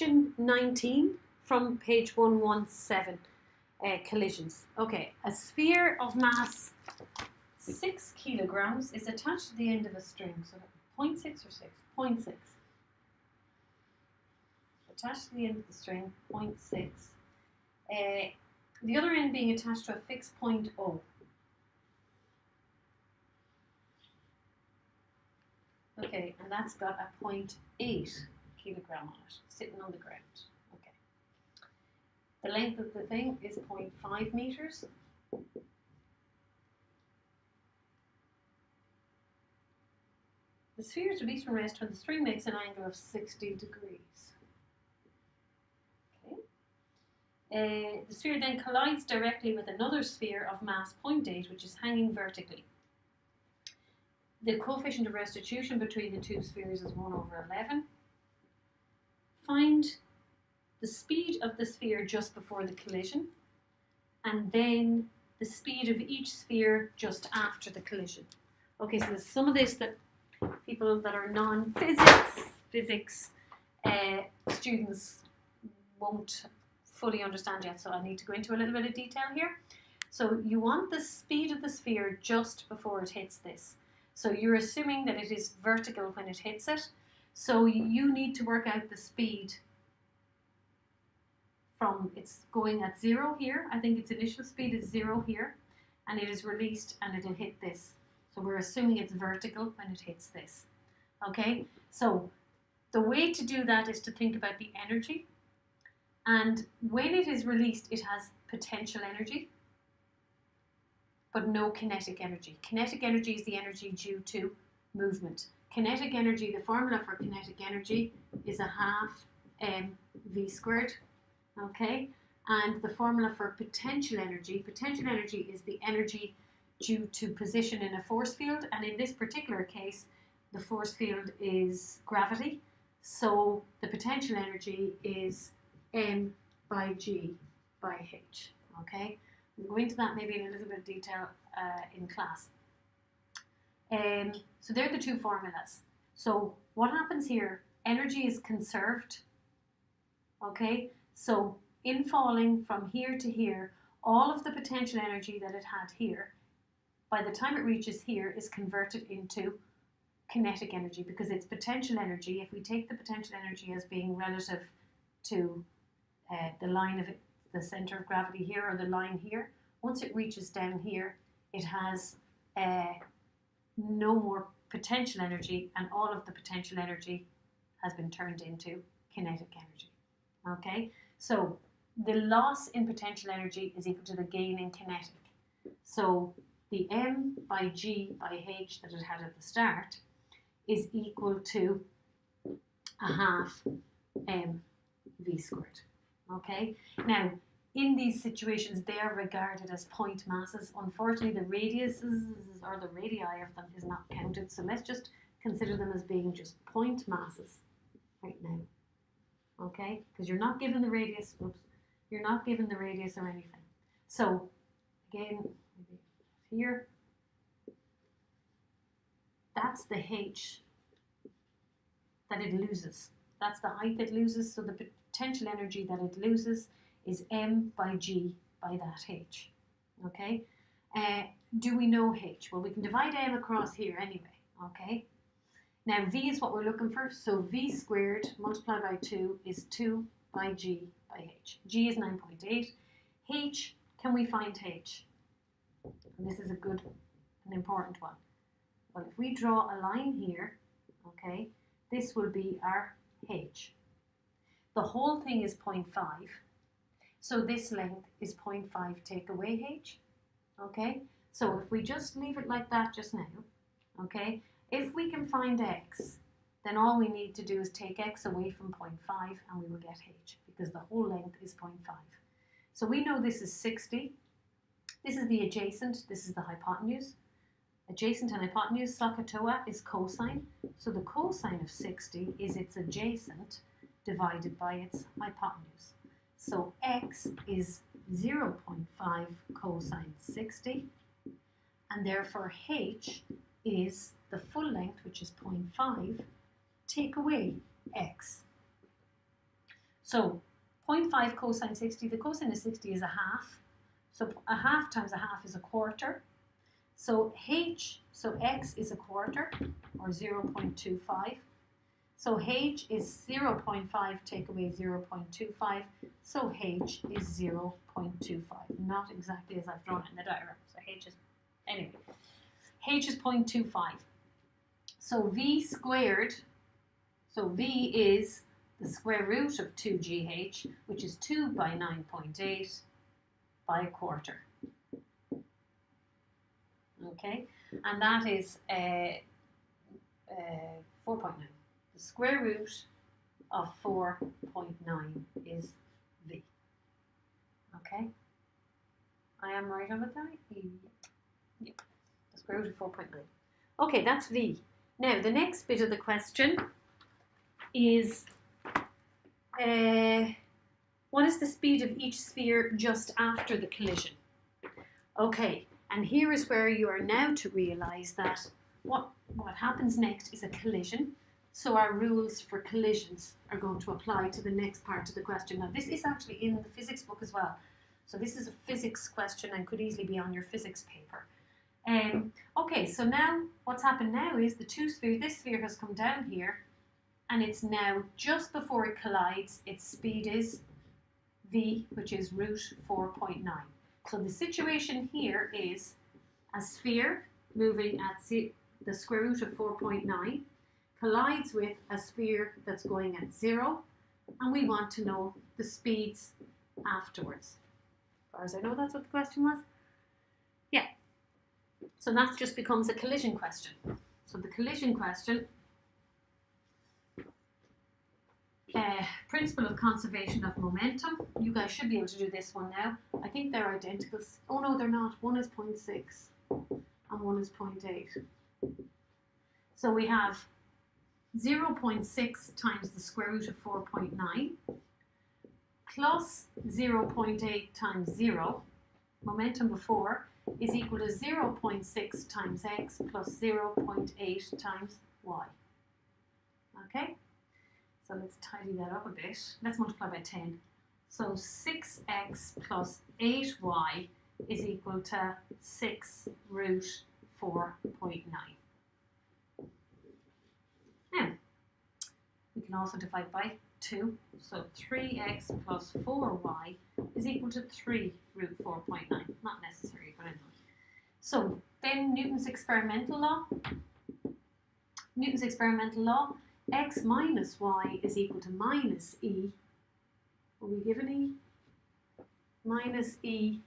question 19 from page 117, collisions. Okay, a sphere of mass 6 kilograms is attached to the end of a string. So 0.6 or 6? 0.6. Attached to the end of the string, 0.6. The other end being attached to a fixed point O. Okay, and that's got a 0.8 kilogram on it, sitting on the ground. Okay. The length of the thing is 0.5 meters. The sphere is released from rest when the string makes an angle of 60 degrees. Okay. The sphere then collides directly with another sphere of mass 0.8, which is hanging vertically. The coefficient of restitution between the two spheres is 1/11. Find the speed of the sphere just before the collision, and then the speed of each sphere just after the collision. Okay, so there's some of this that people that are physics students won't fully understand yet, so I need to go into a little bit of detail here. So you want the speed of the sphere just before it hits this. So you're assuming that it is vertical when it hits it. So you need to work out the speed from, it's going at 0 here. I think its initial speed is 0 here. And it is released and it'll hit this. So we're assuming it's vertical when it hits this. Okay, so the way to do that is to think about the energy. And when it is released, it has potential energy, but no kinetic energy. Kinetic energy is the energy due to movement. Kinetic energy, the formula for kinetic energy is a half mv squared, okay? And the formula for potential energy is the energy due to position in a force field, and in this particular case, the force field is gravity, so the potential energy is m by g by h, okay? We'll go into that maybe in a little bit of detail in class. So they're the two formulas. So what happens here? Energy is conserved. Okay, so in falling from here to here, all of the potential energy that it had here, by the time it reaches here, is converted into kinetic energy, because it's potential energy. If we take the potential energy as being relative to the line of it, the center of gravity here, or the line here, once it reaches down here, it has no more potential energy, and all of the potential energy has been turned into kinetic energy. Okay, so the loss in potential energy is equal to the gain in kinetic. So the m by g by h that it had at the start is equal to a half mv squared. Okay, now in these situations they are regarded as point masses. Unfortunately, the radiuses or the radii of them is not counted, so let's just consider them as being just point masses right now. Okay, because you're not given the radius, you're not given the radius or anything. So again, maybe here, that's the h that it loses. That's the height it loses, so the potential energy that it loses is m by g by that h. Okay, do we know h? Well, we can divide m across here anyway. Okay, now v is what we're looking for, so v squared multiplied by 2 is 2 by g by h. G is 9.8. H, can we find h? And this is an important one. Well, if we draw a line here, okay, this will be our h. The whole thing is 0.5. So this length is 0.5 take away h, okay? So if we just leave it like that just now, okay? If we can find x, then all we need to do is take x away from 0.5 and we will get h, because the whole length is 0.5. So we know this is 60. This is the adjacent, this is the hypotenuse. Adjacent and hypotenuse, SOHCAHTOA is cosine. So the cosine of 60 is its adjacent divided by its hypotenuse. So x is 0.5 cosine 60, and therefore h is the full length, which is 0.5, take away x. So 0.5 cosine 60, the cosine of 60 is a half. So a half times a half is a quarter. So x is a quarter, or 0.25. So h is 0.5, take away 0.25. So h is 0.25. Not exactly as I've drawn it in the diagram. So h is, anyway, h is 0.25. So v squared, so v is the square root of 2gh, which is 2 by 9.8 by a quarter. Okay, and that is 4.9. The square root of 4.9 is v. Okay, I am right on it, Larry? Yep, the square root of 4.9. Okay, that's v. Now, the next bit of the question is, what is the speed of each sphere just after the collision? Okay, and here is where you are now to realise that what happens next is a collision. So our rules for collisions are going to apply to the next part of the question. Now, this is actually in the physics book as well. So this is a physics question and could easily be on your physics paper. Okay, so now what's happened now is the two spheres, this sphere has come down here and it's now just before it collides, its speed is v, which is root 4.9. So the situation here is a sphere moving at the square root of 4.9 collides with a sphere that's going at 0, and we want to know the speeds afterwards. As far as I know, that's what the question was. Yeah. So that just becomes a collision question. So the collision question, principle of conservation of momentum. You guys should be able to do this one now. I think they're identical. Oh no, they're not. One is 0.6 and one is 0.8. So we have 0.6 times the square root of 4.9 plus 0.8 times 0, momentum before, is equal to 0.6 times x plus 0.8 times y. Okay, so let's tidy that up a bit. Let's multiply by 10. So 6x plus 8y is equal to 6 root 4.9. Now, we can also divide by 2. So 3x plus 4y is equal to 3 root 4.9. Not necessary, but anyway. So then Newton's experimental law. Newton's experimental law, x minus y is equal to minus e. Are we given e? Minus e.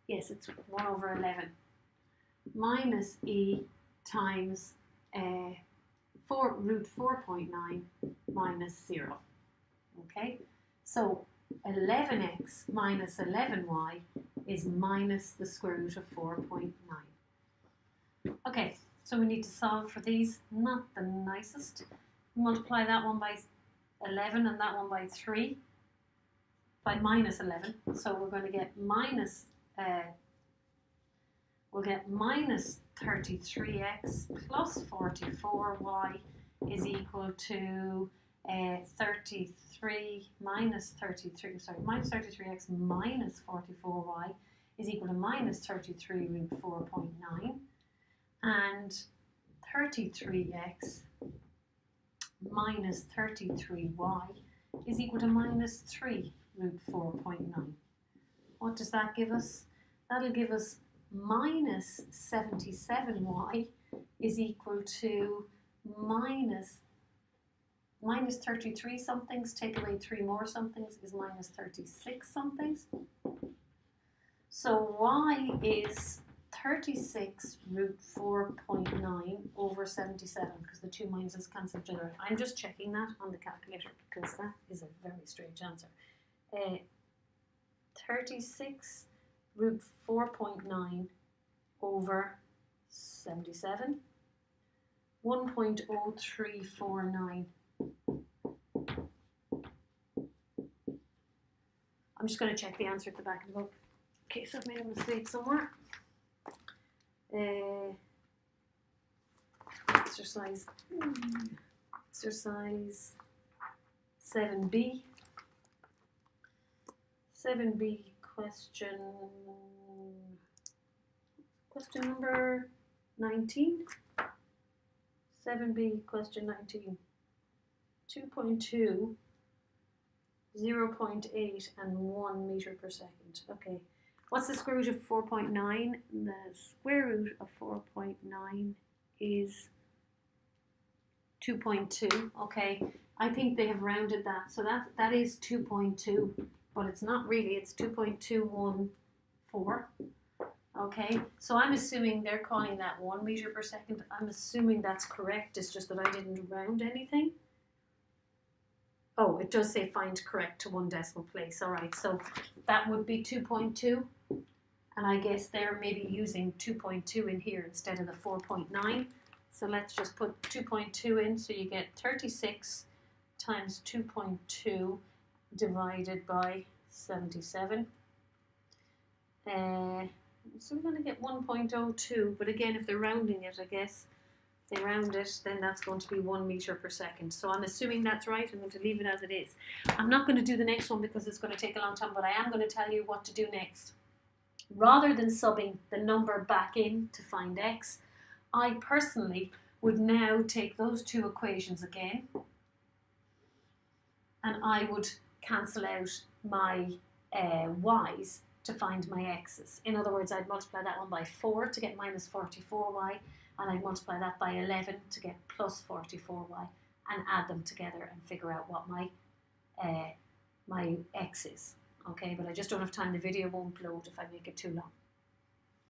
Yes, it's 1 over 11. Minus e times 4 root 4.9 minus 0. Okay, so 11x minus 11y is minus the square root of 4.9. Okay, so we need to solve for these. Not the nicest. Multiply that one by 11 and that one by 3, by minus 11. So we're going to get minus, we'll get minus 33x plus 44y is equal to 33 minus 33, sorry, minus 33x minus 44y is equal to minus 33 root 4.9, and 33x minus 33y is equal to minus 3 root 4.9. What does that give us? That'll give us minus 77y is equal to minus 33 somethings, take away 3 more somethings is minus 36 somethings. So y is 36 root 4.9 over 77, because the two minuses cancel each other. I'm just checking that on the calculator because that is a very strange answer. 36 root 4.9 over 77, 1.0349. I'm just going to check the answer at the back of the book in case I've made a mistake somewhere. Exercise 7b. 7b question number 19. 7b question 19. 2.2, 0.8 and 1 meter per second. Okay. What's the square root of 4.9? The square root of 4.9 is 2.2. Okay. I think they have rounded that. So that is 2.2, but it's not really. It's 2.214. Okay. So I'm assuming they're calling that 1 meter per second. I'm assuming that's correct. It's just that I didn't round anything. Oh, it does say find correct to 1 decimal place. All right, so that would be 2.2. And I guess they're maybe using 2.2 in here instead of the 4.9. So let's just put 2.2 in. So you get 36 times 2.2 divided by 77. So we're going to get 1.02. But again, if they're rounding it, I guess, if they round it, then that's going to be 1 meter per second. So I'm assuming that's right. I'm going to leave it as it is. I'm not going to do the next one because it's going to take a long time, but I am going to tell you what to do next. Rather than subbing the number back in to find x, I personally would now take those two equations again and I would cancel out my y's to find my x's. In other words, I'd multiply that one by 4 to get minus 44y, and I'd multiply that by 11 to get plus 44y, and add them together and figure out what my my x is. Okay, but I just don't have time. The video won't load if I make it too long.